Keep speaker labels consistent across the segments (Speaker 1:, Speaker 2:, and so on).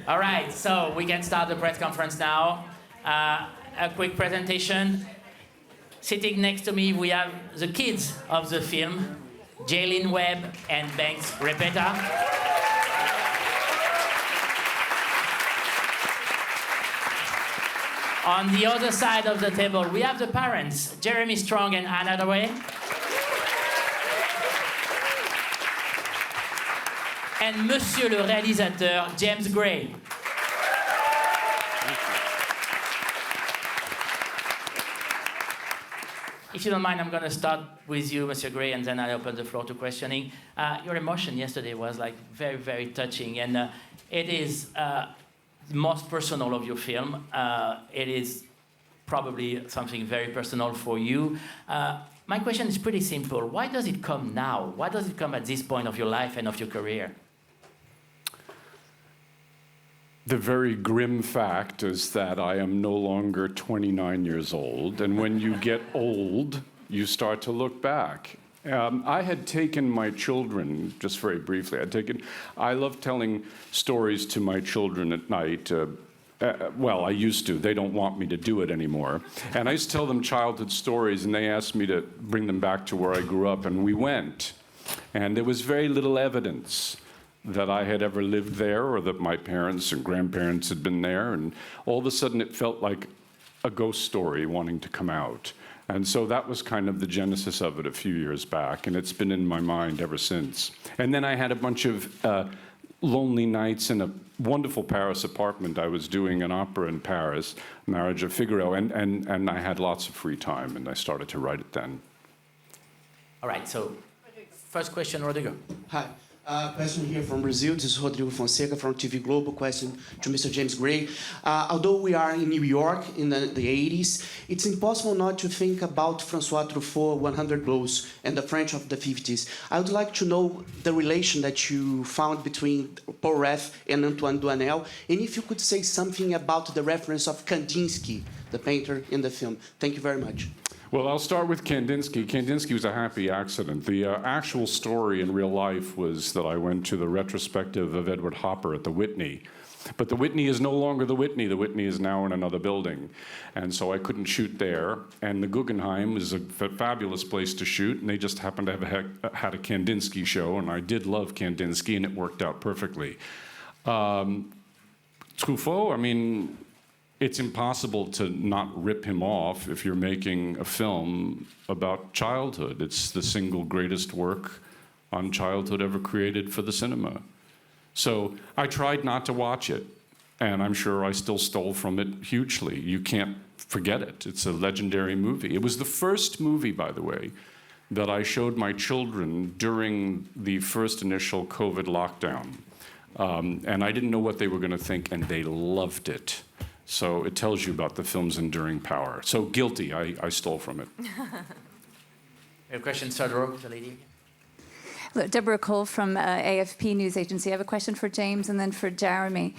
Speaker 1: All right, so we can start the press conference now. A quick presentation. Sitting next to me, we have the kids of the film, Jaylin Webb and Banks Repeta. On the other side of the table, we have the parents, Jeremy Strong and Anna Daway. And Monsieur le réalisateur, James Gray. If you don't mind, I'm going to start with you, Monsieur Gray, and then I'll open the floor to questioning. Your emotion yesterday was like very, very touching, and it is the most personal of your film. It is probably something very personal for you. My question is pretty simple. Why does it come now? Why does it come at this point of your life and of your career?
Speaker 2: The very grim fact is that I am no longer 29 years old, and when you get old, you start to look back. I had taken my children, just very briefly, I love telling stories to my children at night. Well, I used to. They don't want me to do it anymore. And I used to tell them childhood stories, and they asked me to bring them back to where I grew up, and we went. And there was very little evidence that I had ever lived there or that my parents and grandparents had been there. And all of a sudden, it felt like a ghost story wanting to come out. And so that was kind of the genesis of it a few years back, and it's been in my mind ever since. And then I had a bunch of lonely nights in a wonderful Paris apartment. I was doing an opera in Paris, Marriage of Figaro, and I had lots of free time, and I started to write it then.
Speaker 1: All right, so first question, Rodrigo.
Speaker 3: Hi. Question here from Brazil. This is Rodrigo Fonseca from TV Globo. Question to Mr. James Gray. Although we are in New York in the 80s, it's impossible not to think about François Truffaut, 100 Blows, and the French of the 50s. I would like to know the relation that you found between Paul Reth and Antoine Doinel, and if you could say something about the reference of Kandinsky, the painter in the film. Thank you very much.
Speaker 2: Well, I'll start with Kandinsky. Kandinsky was a happy accident. The actual story in real life was that I went to the retrospective of Edward Hopper at the Whitney. But the Whitney is no longer the Whitney. The Whitney is now in another building. And so I couldn't shoot there. And the Guggenheim is a fabulous place to shoot, and they just happened to have had a Kandinsky show, and I did love Kandinsky, and it worked out perfectly. Truffaut, I mean, it's impossible to not rip him off if you're making a film about childhood. It's the single greatest work on childhood ever created for the cinema. So I tried not to watch it, and I'm sure I still stole from it hugely. You can't forget it. It's a legendary movie. It was the first movie, by the way, that I showed my children during the first initial COVID lockdown. And I didn't know what they were going to think, and they loved it. So it tells you about the film's enduring power. So guilty, I stole from it.
Speaker 1: A question, third row, the lady.
Speaker 4: Hello, Deborah Cole from AFP News Agency. I have a question for James and then for Jeremy.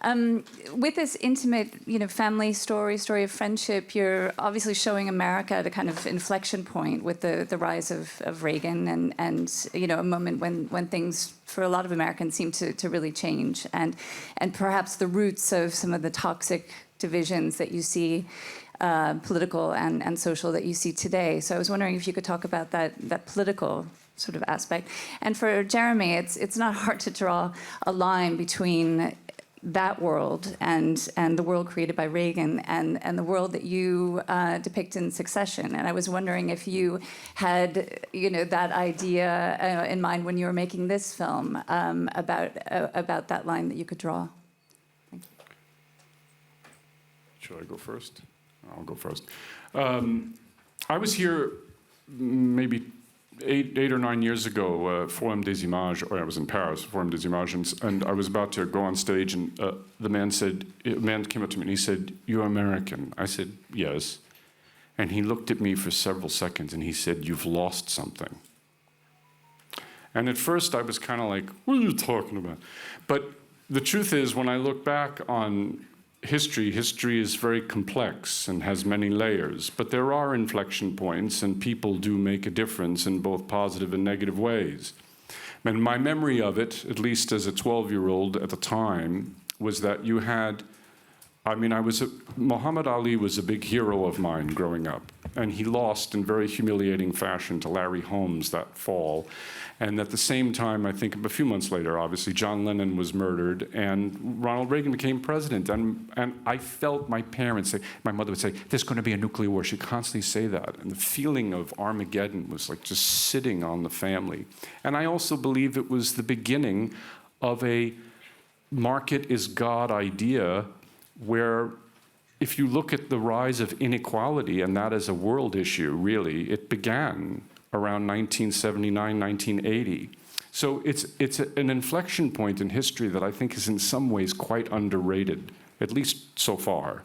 Speaker 4: With this intimate, family story of friendship, you're obviously showing America at a kind of inflection point with the rise of Reagan and a moment when things for a lot of Americans seem to really change, and perhaps the roots of some of the toxic divisions that you see, political and social, that you see today. So I was wondering if you could talk about that political sort of aspect. And for Jeremy, it's not hard to draw a line between that world and the world created by Reagan and the world that you depict in Succession. And I was wondering if you had that idea in mind when you were making this film about that line that you could draw. Thank you.
Speaker 2: Should I go first? I'll go first. I was here maybe 8 or 9 years ago, Forum des Images, or I was in Paris, Forum des Images, and I was about to go on stage, and a man came up to me and he said, "You're American." I said, "Yes." And he looked at me for several seconds and he said, "You've lost something." And at first I was kind of like, "What are you talking about?" But the truth is, when I look back on history is very complex and has many layers, but there are inflection points, and people do make a difference in both positive and negative ways. And my memory of it, at least as a 12-year-old at the time, was that you had, Muhammad Ali was a big hero of mine growing up, and he lost in very humiliating fashion to Larry Holmes that fall. And at the same time, I think a few months later, obviously, John Lennon was murdered, and Ronald Reagan became president. And I felt my parents say, my mother would say, there's going to be a nuclear war. She'd constantly say that. And the feeling of Armageddon was like just sitting on the family. And I also believe it was the beginning of a market is God idea, where if you look at the rise of inequality, and that is a world issue, really, it began around 1979, 1980. So it's an inflection point in history that I think is in some ways quite underrated, at least so far.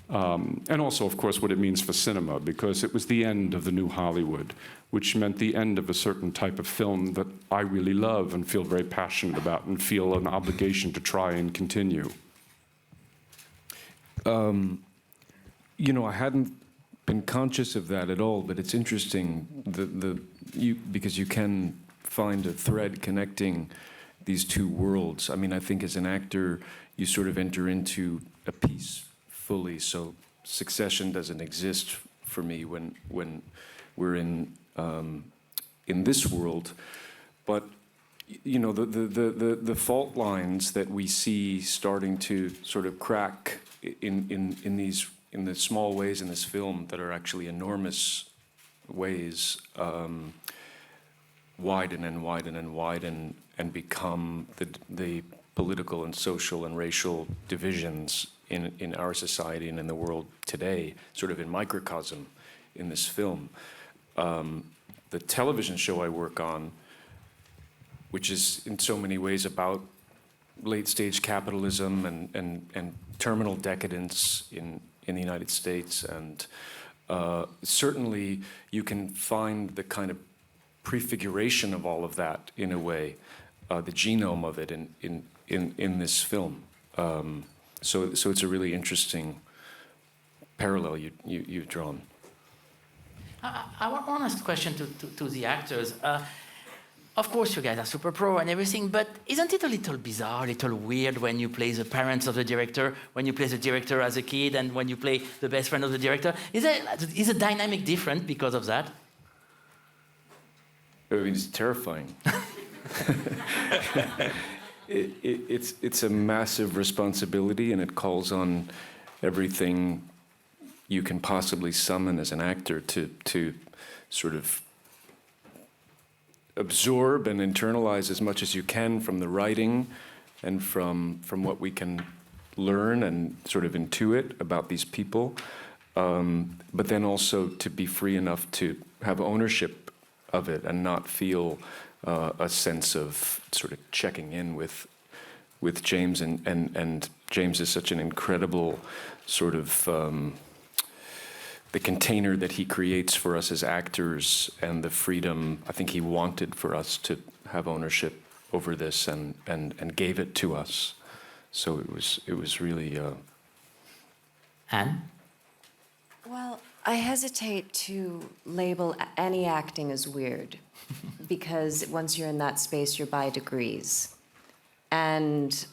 Speaker 2: And also, of course, what it means for cinema, because it was the end of the new Hollywood, which meant the end of a certain type of film that I really love and feel very passionate about and feel an obligation to try and continue.
Speaker 5: You know, I hadn't been conscious of that at all, but it's interesting because you can find a thread connecting these two worlds. I mean, I think as an actor, you sort of enter into a piece fully. So Succession doesn't exist for me when we're in this world. But you know, the fault lines that we see starting to sort of crack in the small ways in this film that are actually enormous ways, widen and widen and widen and become the political and social and racial divisions in our society and in the world today, sort of in microcosm in this film. The television show I work on, which is in so many ways about late-stage capitalism and terminal decadence in the United States, and certainly you can find the kind of prefiguration of all of that in a way, the genome of it in this film. So it's a really interesting parallel you've drawn.
Speaker 1: I want to ask a question to the actors. Of course, you guys are super pro and everything, but isn't it a little bizarre, a little weird when you play the parents of the director, when you play the director as a kid, and when you play the best friend of the director? Is the dynamic different because of that?
Speaker 5: I mean, it's terrifying. It's a massive responsibility, and it calls on everything you can possibly summon as an actor to sort of absorb and internalize as much as you can from the writing and from what we can learn and sort of intuit about these people, but then also to be free enough to have ownership of it and not feel a sense of sort of checking in with James, and James is such an incredible sort of the container that he creates for us as actors, and the freedom I think he wanted for us to have ownership over this, and gave it to us. So it was really.
Speaker 1: Anne?
Speaker 6: Well, I hesitate to label any acting as weird, because once you're in that space, you're by degrees. And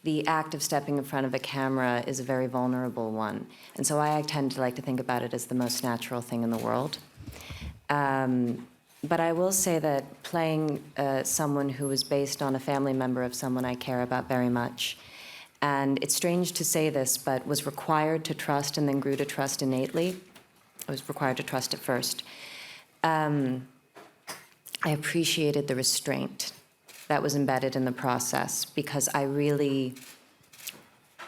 Speaker 6: the act of stepping in front of a camera is a very vulnerable one. And so I tend to like to think about it as the most natural thing in the world. But I will say that playing someone who is based on a family member of someone I care about very much, and it's strange to say this, but was required to trust and then grew to trust innately. I was required to trust at first. I appreciated the restraint that was embedded in the process, because I really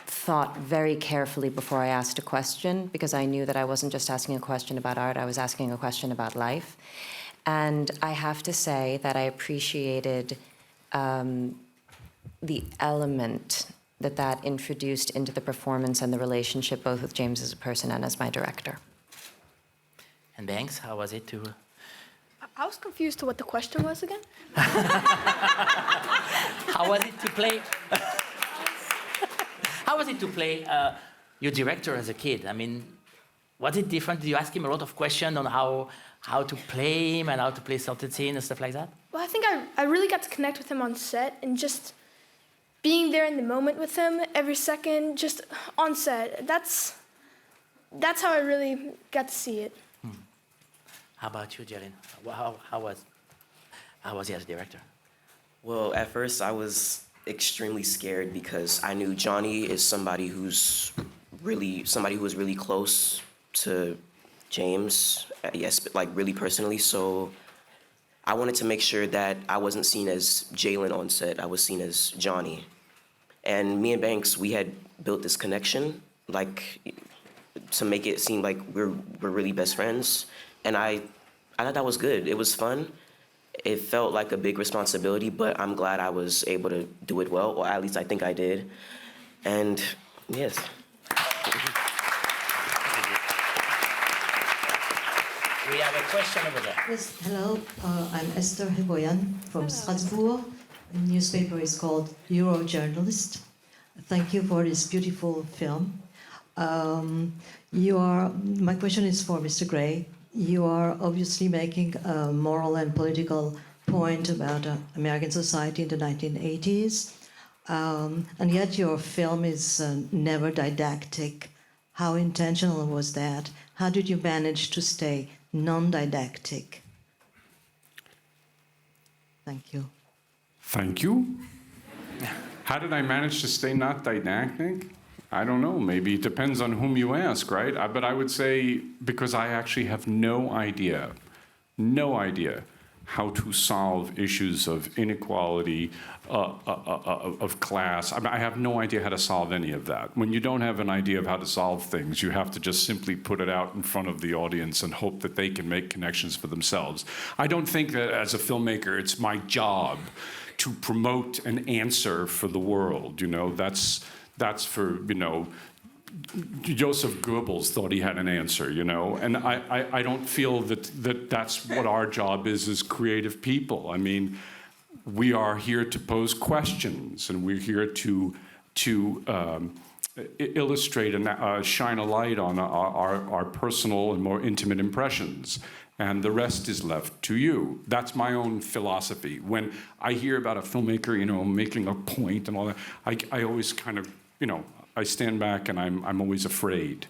Speaker 6: thought very carefully before I asked a question, because I knew that I wasn't just asking a question about art, I was asking a question about life. And I have to say that I appreciated the element that introduced into the performance and the relationship, both with James as a person and as my director.
Speaker 1: And Banks, how was it to...
Speaker 7: I was confused to what the question was again.
Speaker 1: How was it to play? How was it to play your director as a kid? I mean, was it different? Did you ask him a lot of questions on how to play him and how to play certain scenes and stuff like that?
Speaker 7: Well, I think I really got to connect with him on set, and just being there in the moment with him every second, just on set. That's how I really got to see it.
Speaker 1: How about you, Jalen? How was he as a director?
Speaker 8: Well, at first I was extremely scared because I knew Johnny is somebody who was really close to James, yes, like really personally. So I wanted to make sure that I wasn't seen as Jalen on set. I was seen as Johnny. And me and Banks, we had built this connection, like to make it seem like we're really best friends. And I thought that was good. It was fun. It felt like a big responsibility, but I'm glad I was able to do it well, or at least I think I did. And yes.
Speaker 1: We have a question over there.
Speaker 9: Yes, hello. I'm Esther Heboyan from Strasbourg. The newspaper is called Eurojournalist. Thank you for this beautiful film. My question is for Mr. Gray. You are obviously making a moral and political point about American society in the 1980s, and yet your film is never didactic. How intentional was that? How did you manage to stay non-didactic? Thank you.
Speaker 2: Thank you. How did I manage to stay not didactic? I don't know. Maybe it depends on whom you ask, right? But I would say because I actually have no idea how to solve issues of inequality, of class. I have no idea how to solve any of that. When you don't have an idea of how to solve things, you have to just simply put it out in front of the audience and hope that they can make connections for themselves. I don't think that as a filmmaker, it's my job to promote an answer for the world. You know, that's for, you know, Joseph Goebbels thought he had an answer, you know, and I don't feel that that's what our job is as creative people. I mean, we are here to pose questions, and we're here to illustrate and shine a light on our personal and more intimate impressions. And the rest is left to you. That's my own philosophy. When I hear about a filmmaker, you know, making a point and all that, I always kind of, you know, I stand back and I'm always afraid.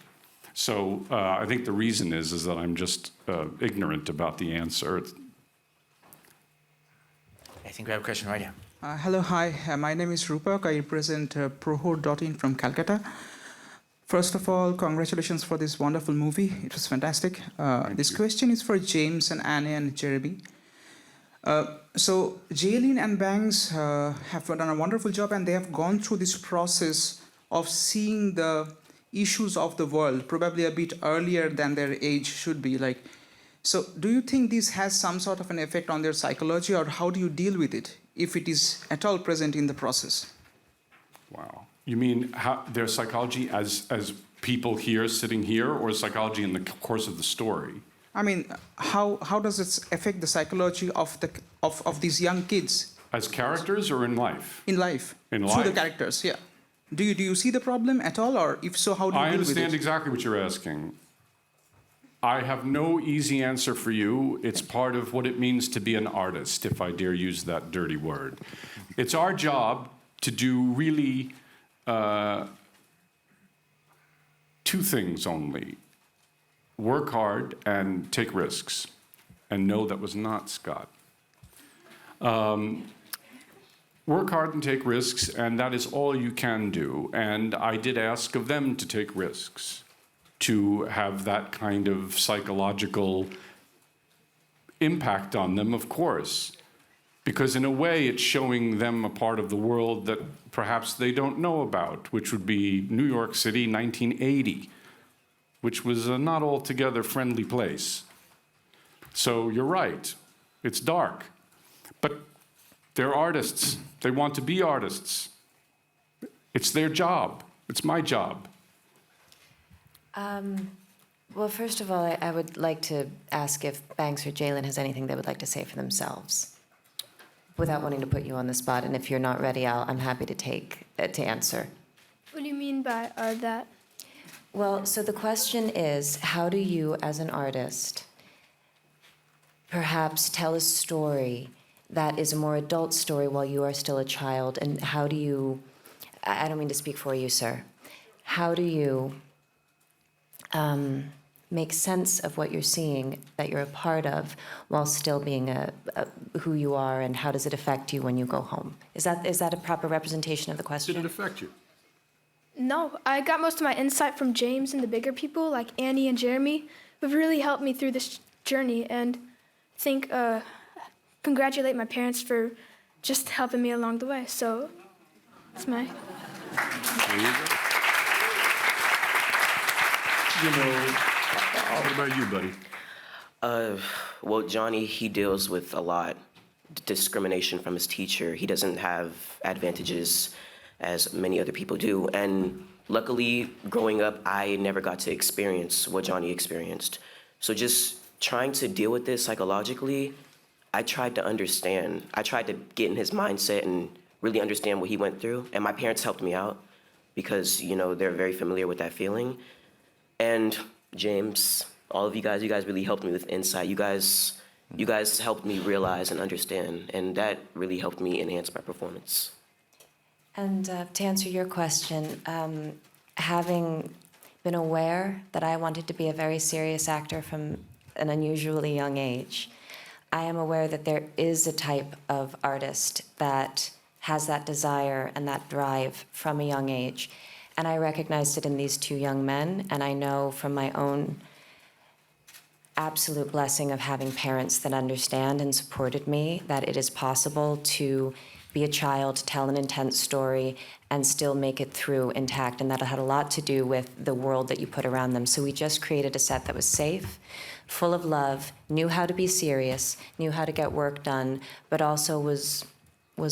Speaker 2: So I think the reason is that I'm just ignorant about the answer.
Speaker 1: I think we have a question right here.
Speaker 10: Hello, hi. My name is Rupak. I represent Prohor.in from Calcutta. First of all, congratulations for this wonderful movie. It was fantastic. This question is for James and Anne and Jeremy. So Jaylene and Banks have done a wonderful job, and they have gone through this process of seeing the issues of the world probably a bit earlier than their age should be. Like, so do you think this has some sort of an effect on their psychology, or how do you deal with it if it is at all present in the process?
Speaker 2: Wow. You mean how, their psychology as people here, sitting here, or psychology in the course of the story?
Speaker 10: I mean, how does it affect the psychology of these young kids?
Speaker 2: As characters or in life?
Speaker 10: In life.
Speaker 2: In
Speaker 10: through
Speaker 2: life?
Speaker 10: the characters, yeah. Do you see the problem at all, or if so, how do you
Speaker 2: I
Speaker 10: deal with it?
Speaker 2: understand exactly what you're asking. I have no easy answer for you. It's part of what it means to be an artist, if I dare use that dirty word. It's our job to do really two things only. Work hard and take risks. And no, that was not Scott. Work hard and take risks, and that is all you can do. And I did ask of them to take risks, to have that kind of psychological impact on them, of course. Because in a way, it's showing them a part of the world that perhaps they don't know about, which would be New York City, 1980, which was a not altogether friendly place. So you're right, it's dark. But they're artists. They want to be artists. It's their job. It's my job.
Speaker 6: Well, first of all, I would like to ask if Banks or Jalen has anything they would like to say for themselves, without wanting to put you on the spot. And if you're not ready, I'm happy to answer.
Speaker 7: What do you mean by that?
Speaker 6: Well, so the question is, how do you, as an artist, perhaps tell a story that is a more adult story while you are still a child? And how do you, I don't mean to speak for you, sir, how do you make sense of what you're seeing that you're a part of while still being who you are, and how does it affect you when you go home? Is that a proper representation of the question?
Speaker 2: Did it affect you?
Speaker 7: No, I got most of my insight from James and the bigger people like Annie and Jeremy, who've really helped me through this journey, and congratulate my parents for just helping me along the way. So that's my...
Speaker 2: There you go.
Speaker 11: You know,
Speaker 2: What about you, buddy?
Speaker 8: Well, Johnny, he deals with a lot. Discrimination from his teacher. He doesn't have advantages as many other people do. And luckily, growing up, I never got to experience what Johnny experienced. So just trying to deal with this psychologically, I tried to understand. I tried to get in his mindset and really understand what he went through. And my parents helped me out because, you know, they're very familiar with that feeling. And James, all of you guys really helped me with insight. You guys helped me realize and understand, and that really helped me enhance my performance.
Speaker 6: And to answer your question, having been aware that I wanted to be a very serious actor from an unusually young age, I am aware that there is a type of artist that has that desire and that drive from a young age. And I recognized it in these two young men, and I know from my own absolute blessing of having parents that understand and supported me that it is possible to be a child, tell an intense story, and still make it through intact. And that had a lot to do with the world that you put around them. So we just created a set that was safe, full of love, knew how to be serious, knew how to get work done, but also was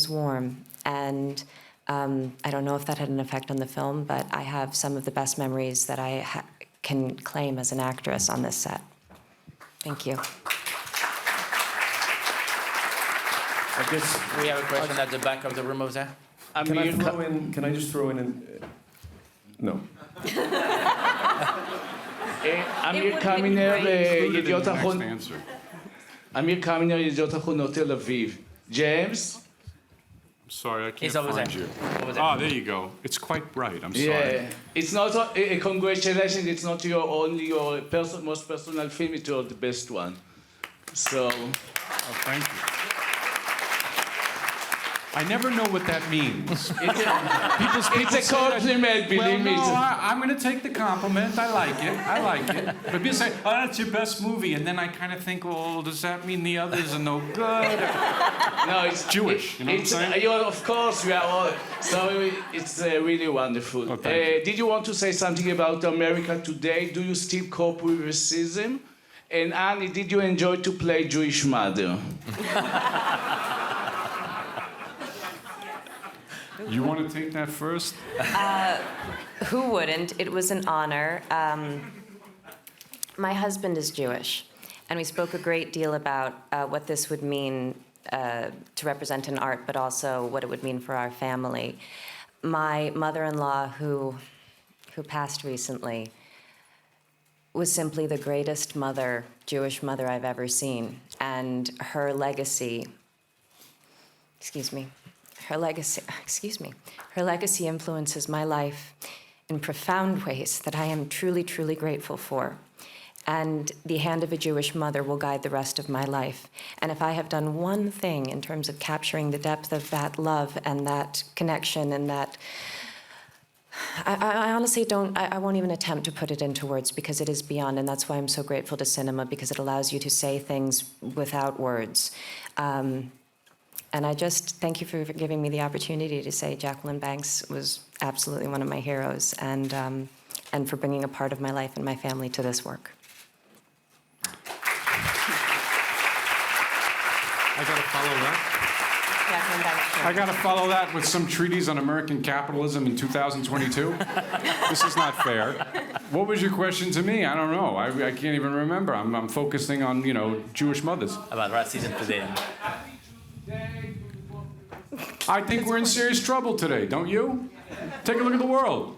Speaker 6: warm. And I don't know if that had an effect on the film, but I have some of the best memories that I can claim as an actress on this set. Thank you.
Speaker 1: I guess we have a question at the back of the room over there.
Speaker 11: Can I just throw in no.
Speaker 12: אמיר קמינר, ידיעות אחרונות. אמיר קמינר, ידיעות אחרונות תל אביב. James?
Speaker 2: Sorry, I can't
Speaker 1: It's over
Speaker 2: find
Speaker 1: there.
Speaker 2: you.
Speaker 1: Over there.
Speaker 2: Ah, there you go. It's quite bright. I'm sorry.
Speaker 12: Yeah, it's not congratulations. It's not your most personal film. It's your the best one. So,
Speaker 2: Oh, thank you. I never know what that means.
Speaker 12: it's a compliment, believe me.
Speaker 2: I'm going to take the compliment. I like it. But people say, oh, that's your best movie. And then I kind of think, well, does that mean the others are no good?
Speaker 12: No, it's
Speaker 2: Jewish, you know what I'm saying?
Speaker 12: Of course, we are all. So it's really wonderful.
Speaker 2: Oh, thank you.
Speaker 12: Did you want to say something about America today? Do you still cope with racism? And Annie, did you enjoy to play Jewish mother?
Speaker 2: You want to take that first?
Speaker 6: Who wouldn't? It was an honor. My husband is Jewish, and we spoke a great deal about what this would mean to represent in art, but also what it would mean for our family. My mother-in-law, who passed recently, was simply the greatest mother, Jewish mother I've ever seen, and her legacy, her legacy influences my life in profound ways that I am truly, truly grateful for. And the hand of a Jewish mother will guide the rest of my life. And if I have done one thing in terms of capturing the depth of that love and that connection and that, I honestly I won't even attempt to put it into words because it is beyond, and that's why I'm so grateful to cinema, because it allows you to say things without words. And I just thank you for giving me the opportunity to say Jacqueline Banks was absolutely one of my heroes, and for bringing a part of my life and my family to this work.
Speaker 2: I got to follow that.
Speaker 6: Jacqueline Banks.
Speaker 2: I got to follow that with some treatise on American capitalism in 2022. This is not fair. What was your question to me? I don't know. I can't even remember. I'm focusing on, Jewish mothers.
Speaker 1: About racism today.
Speaker 2: I think we're in serious trouble today, don't you? Take a look at the world.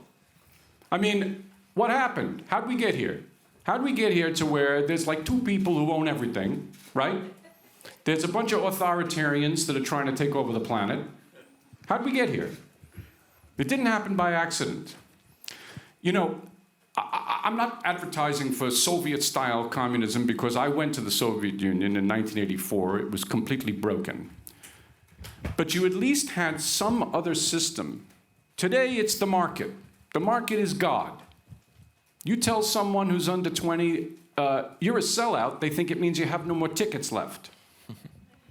Speaker 2: I mean, what happened? How'd we get here? How'd we get here to where there's like two people who own everything, right? There's a bunch of authoritarians that are trying to take over the planet. How did we get here? It didn't happen by accident. You know, I'm not advertising for Soviet-style communism because I went to the Soviet Union in 1984. It was completely broken. But you at least had some other system. Today, it's the market. The market is God. You tell someone who's under 20, you're a sellout, they think it means you have no more tickets left.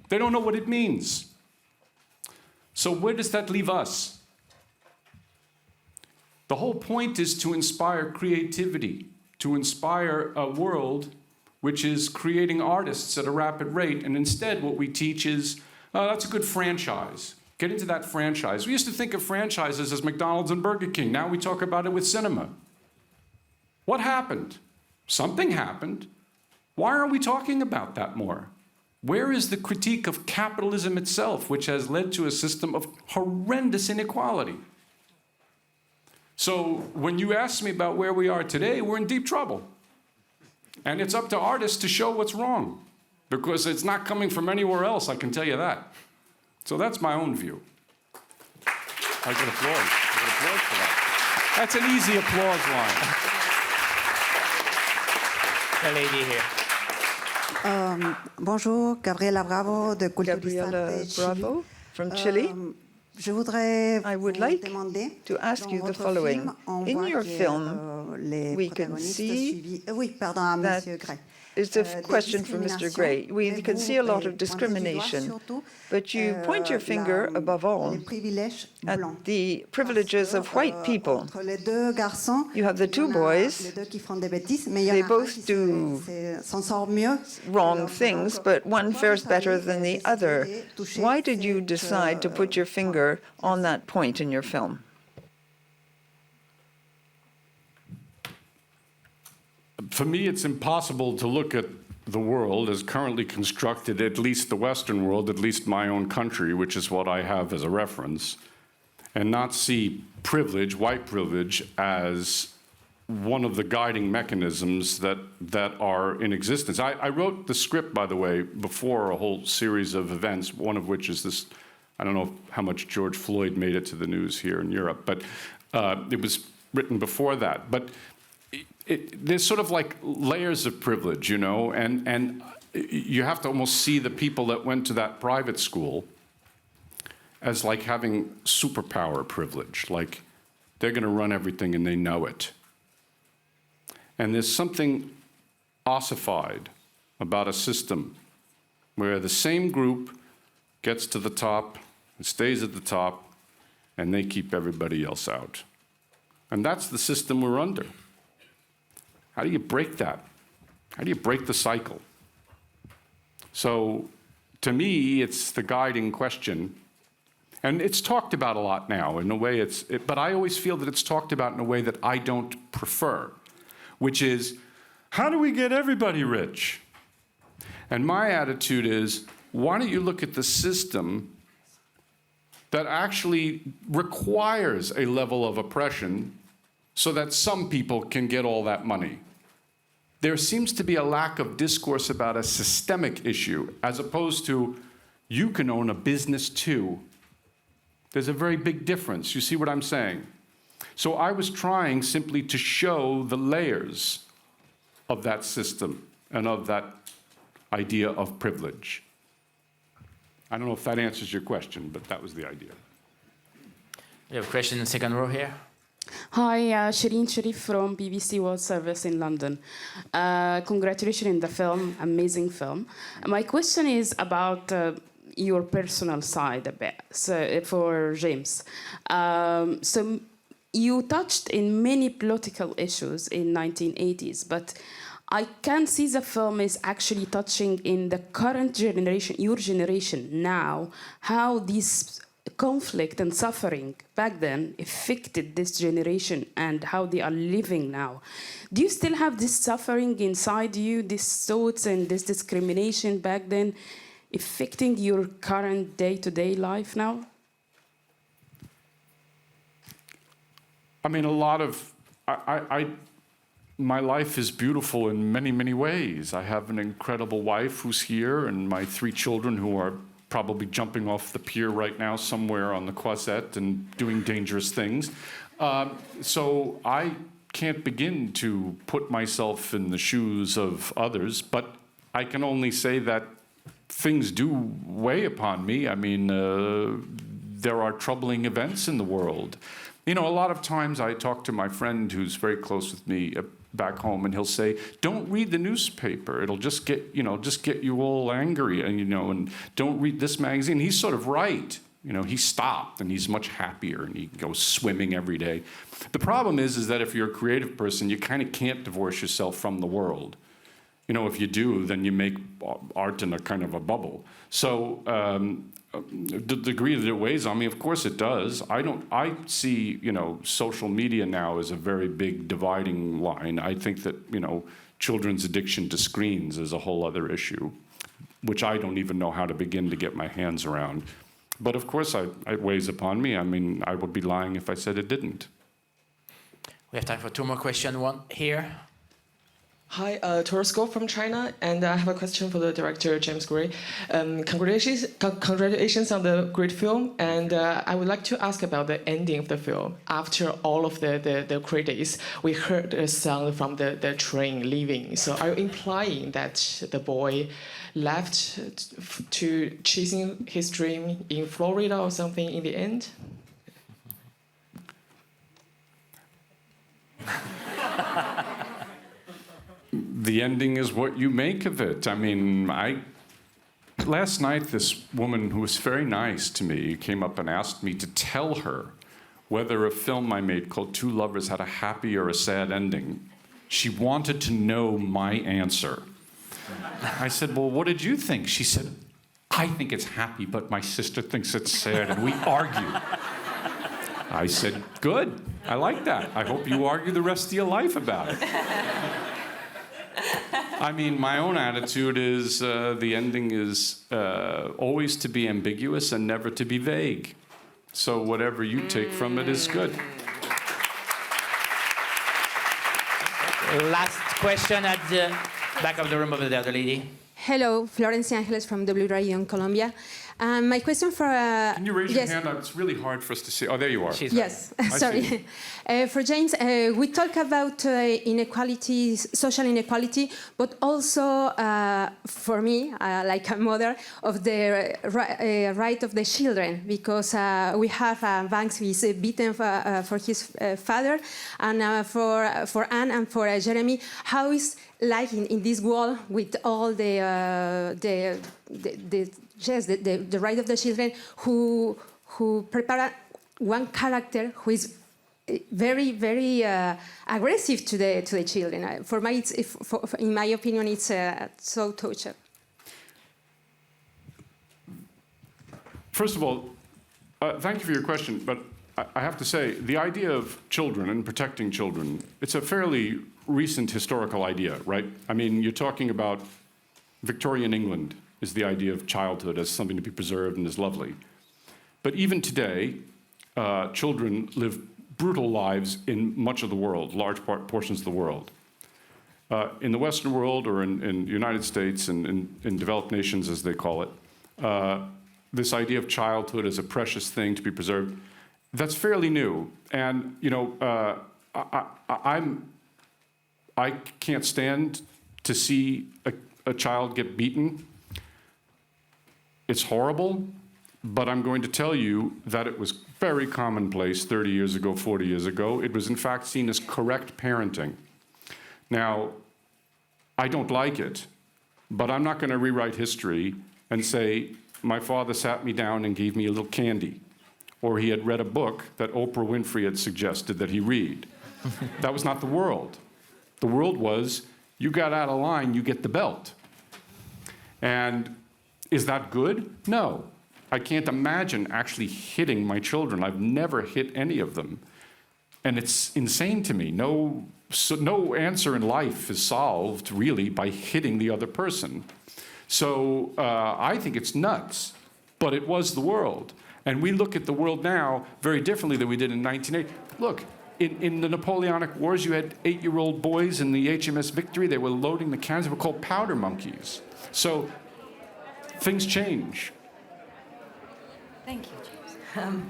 Speaker 2: They don't know what it means. So where does that leave us? The whole point is to inspire creativity, to inspire a world which is creating artists at a rapid rate. And instead, what we teach is, oh, that's a good franchise. Get into that franchise. We used to think of franchises as McDonald's and Burger King. Now we talk about it with cinema. What happened? Something happened. Why aren't we talking about that more? Where is the critique of capitalism itself, which has led to a system of horrendous inequality? So when you ask me about where we are today, we're in deep trouble. And it's up to artists to show what's wrong, because it's not coming from anywhere else, I can tell you that. So that's my own view. I get applause. I get applause for that. That's an easy applause line.
Speaker 1: The lady here.
Speaker 13: Bonjour, Gabriela Bravo de
Speaker 14: Gabriela Bravo from Chile. I would like to ask you the following. In your film, we can see that is a question for Mr. Gray. We can see a lot of discrimination, but you point your finger, above all, at the privileges of white people. You have the two boys. They both do wrong things, but one fares better than the other. Why did you decide to put your finger on that point in your film?
Speaker 2: For me, it's impossible to look at the world as currently constructed, at least the Western world, at least my own country, which is what I have as a reference, and not see privilege, white privilege, as one of the guiding mechanisms that are in existence. I wrote the script, by the way, before a whole series of events, one of which is this, I don't know how much George Floyd made it to the news here in Europe, but it was written before that. But there's sort of like layers of privilege, you know, and you have to almost see the people that went to that private school as like having superpower privilege, like they're going to run everything and they know it. And there's something ossified about a system where the same group gets to the top and stays at the top, and they keep everybody else out. And that's the system we're under. How do you break that? How do you break the cycle? So, to me, it's the guiding question. And it's talked about a lot now in a way but I always feel that it's talked about in a way that I don't prefer, which is, how do we get everybody rich? And my attitude is, why don't you look at the system that actually requires a level of oppression so that some people can get all that money? There seems to be a lack of discourse about a systemic issue, as opposed to, you can own a business too. There's a very big difference. You see what I'm saying? So I was trying simply to show the layers of that system and of that idea of privilege. I don't know if that answers your question, but that was the idea.
Speaker 1: We have a question in the second row here.
Speaker 15: Hi, Shireen Sharif from BBC World Service in London. Congratulations in the film, amazing film. My question is about your personal side a bit, so for James. So you touched in many political issues in 1980s, but I can see the film is actually touching in the current generation, your generation now, how these conflict and suffering back then affected this generation and how they are living now. Do you still have this suffering inside you, these thoughts and this discrimination back then affecting your current day-to-day life now?
Speaker 2: I mean, a lot of, my life is beautiful in many, many ways. I have an incredible wife who's here, and my 3 children who are probably jumping off the pier right now somewhere on the Croisette and doing dangerous things. So I can't begin to put myself in the shoes of others, but I can only say that things do weigh upon me. I mean, there are troubling events in the world. You know, a lot of times I talk to my friend who's very close with me back home, and he'll say, "Don't read the newspaper. It'll just get you all angry, and don't read this magazine." He's sort of right. You know, he stopped, and he's much happier, and he goes swimming every day. The problem is that if you're a creative person, you kind of can't divorce yourself from the world. You know, if you do, then you make art in a kind of a bubble. So the degree that it weighs on me, of course it does. I see, social media now as a very big dividing line. I think that, children's addiction to screens is a whole other issue, which I don't even know how to begin to get my hands around. But of course it weighs upon me. I mean, I would be lying if I said it didn't.
Speaker 1: We have time for 2 more questions. One here.
Speaker 16: Hi, Torosco from China, and I have a question for the director, James Gray. Congratulations on the great film, and I would like to ask about the ending of the film. After all of the credits, we heard a sound from the train leaving. So are you implying that the boy left to chasing his dream in Florida or something in the end?
Speaker 2: The ending is what you make of it. I mean, last night this woman who was very nice to me came up and asked me to tell her whether a film I made called Two Lovers had a happy or a sad ending. She wanted to know my answer. I said, "Well, what did you think?" She said, "I think it's happy, but my sister thinks it's sad," and we argued. I said, "Good, I like that. I hope you argue the rest of your life about it." I mean, my own attitude is the ending is always to be ambiguous and never to be vague. So whatever you take from it is good.
Speaker 1: Last question at the back of the room over there, the lady.
Speaker 17: Hello, Florencia Angeles from WRIU Colombia. My question for...
Speaker 2: Can you raise your hand? It's really hard for us to see. Oh, there you are.
Speaker 17: Yes, sorry. For James, we talk about inequality, social inequality, but also, for me, like a mother, of the right of the children, because we have Banks who is beaten for his father, and for Anne and for Jeremy, how is like in this world with all the right of the children who prepare one character who is very, very aggressive to the children. For me, in my opinion, it's so touching.
Speaker 2: First of all, thank you for your question, but I have to say, the idea of children and protecting children, it's a fairly recent historical idea, right? I mean, you're talking about Victorian England is the idea of childhood as something to be preserved and is lovely. But even today, children live brutal lives in much of the world, large portions of the world. In the Western world or in the United States and in developed nations, as they call it, this idea of childhood as a precious thing to be preserved, that's fairly new. And, I can't stand to see a child get beaten. It's horrible, but I'm going to tell you that it was very commonplace 30 years ago, 40 years ago. It was in fact seen as correct parenting. Now, I don't like it, but I'm not going to rewrite history and say, my father sat me down and gave me a little candy, or he had read a book that Oprah Winfrey had suggested that he read. That was not the world. The world was, you got out of line, you get the belt. And is that good? No. I can't imagine actually hitting my children. I've never hit any of them. And it's insane to me. No answer in life is solved, really, by hitting the other person. So I think it's nuts. But it was the world. And we look at the world now very differently than we did in 1980. Look, In the Napoleonic Wars, you had 8-year-old boys in the HMS Victory. They were loading the cannons. They were called powder monkeys. So things change.
Speaker 6: Thank you, James.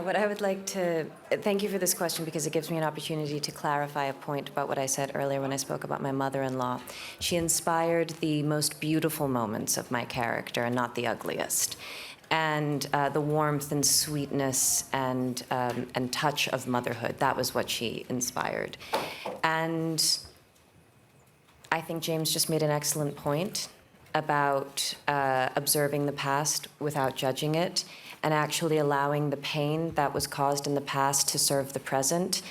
Speaker 6: What I would like to thank you for this question because it gives me an opportunity to clarify a point about what I said earlier when I spoke about my mother-in-law. She inspired the most beautiful moments of my character and not the ugliest. And the warmth and sweetness and touch of motherhood, that was what she inspired. And I think James just made an excellent point about observing the past without judging it and actually allowing the pain that was caused in the past to serve the present.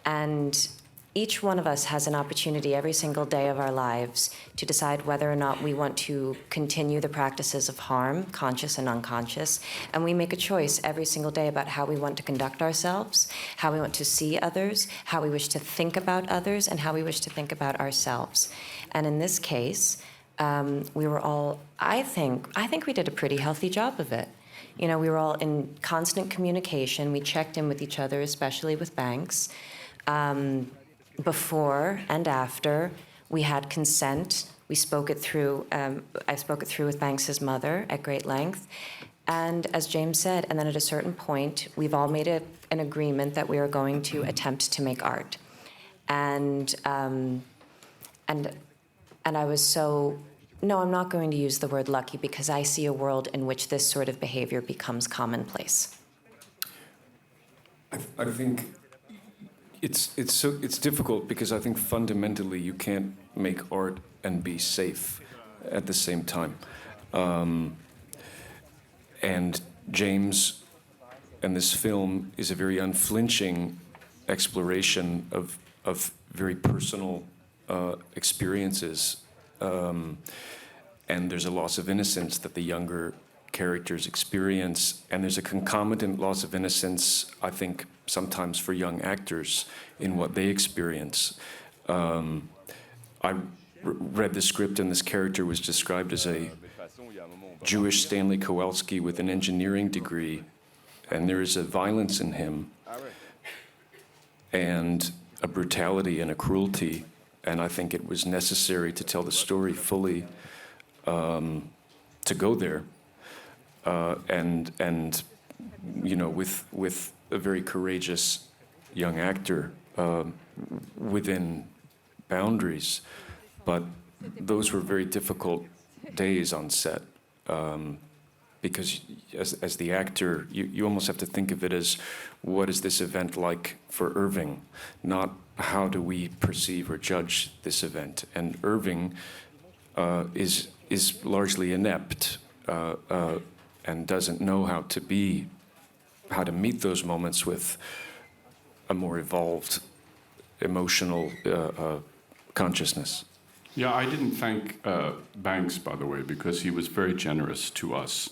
Speaker 6: And each one of us has an opportunity every single day of our lives to decide whether or not we want to continue the practices of harm, conscious and unconscious. And we make a choice every single day about how we want to conduct ourselves, how we want to see others, how we wish to think about others, and how we wish to think about ourselves. And in this case, we were all, I think we did a pretty healthy job of it. You know, we were all in constant communication. We checked in with each other, especially with Banks. Before and after, we had consent. We spoke it through. I spoke it through with Banks's mother at great length. And as James said, and then at a certain point, we've all made an agreement that we are going to attempt to make art. And I was so. No, I'm not going to use the word lucky because I see a world in which this sort of behavior becomes commonplace.
Speaker 5: I think it's difficult because I think fundamentally you can't make art and be safe at the same time. And James and this film is a very unflinching exploration of very personal experiences. And there's a loss of innocence that the younger characters experience, and there's a concomitant loss of innocence, I think, sometimes for young actors in what they experience. I read the script, and this character was described as a Jewish Stanley Kowalski with an engineering degree, and there is a violence in him, and a brutality and a cruelty. And I think it was necessary to tell the story fully, to go there, and you know, with a very courageous young actor within boundaries. But those were very difficult days on set, because as the actor, you almost have to think of it as, what is this event like for Irving, not how do we perceive or judge this event? And Irving is largely inept and doesn't know how to meet those moments with a more evolved emotional consciousness.
Speaker 2: Yeah, I didn't thank Banks, by the way, because he was very generous to us.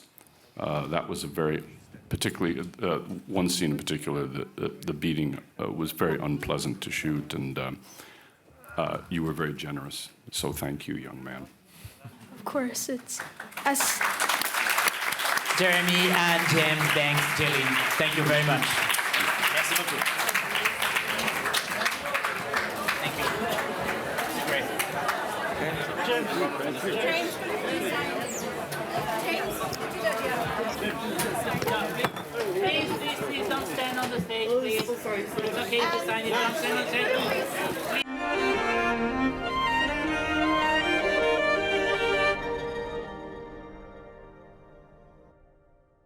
Speaker 2: That was a very, particularly one scene in particular, the beating was very unpleasant to shoot, and you were very generous. So thank you, young man.
Speaker 7: Of course, it's as.
Speaker 1: Jeremy and James, Banks, Jillian, thank you very much. Merci beaucoup. Thank you. Great. James. Please don't stand on the stage, please. It's okay to sign it. Don't stand on the stage.